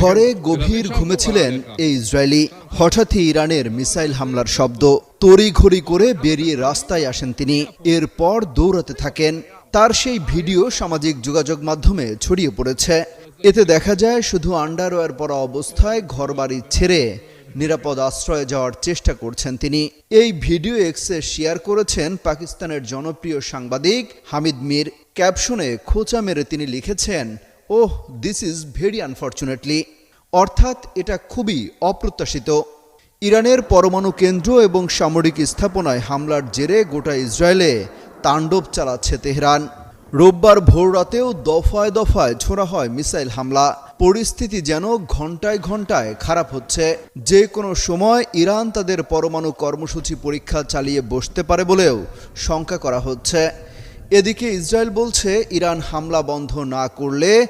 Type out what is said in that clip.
ঘরে গভীর ঘুমেছিলেন এই ইসরায়েলি। হঠাৎই ইরানের মিসাইল হামলার শব্দ। তড়িঘড়ি করে বেরিয়ে রাস্তায় আসেন তিনি। এরপর দৌড়াতে থাকেন। তার সেই ভিডিও সামাজিক যোগাযোগ মাধ্যমে ছড়িয়ে পড়েছে। এতে দেখা যায় শুধু আন্ডারওয়্যার পরা অবস্থায় ঘরবাড়ি ছেড়ে নিরাপদ আশ্রয়ে যাওয়ার চেষ্টা করছেন তিনি। এই ভিডিও এক্সে শেয়ার করেছেন পাকিস্তানের জনপ্রিয় সাংবাদিক হামিদ মির। ক্যাপশনে খোঁচা মেরে তিনি লিখেছেন, ওহ দিস ইজ ভেরি আনফর্চুনেটলি, অর্থাৎ এটা খুবই অপ্রত্যাশিত। ইরানের পরমাণু কেন্দ্র এবং সামরিক স্থাপনায় হামলার জেরে গোটা ইসরায়েলে তাণ্ডব চালাচ্ছে তেহরান। রোববার ভোররাতেও দফায় দফায় ছোড়া হয় মিসাইল হামলা। পরিস্থিতি যেন ঘন্টায় ঘন্টায় খারাপ হচ্ছে। যে কোনো সময় ইরান তাদের পরমাণু কর্মসূচি পরীক্ষা চালিয়ে বসতে পারে বলেও শঙ্কা করা হচ্ছে। এদিকে ইসরায়েল বলছে, ইরান হামলা বন্ধ না করলে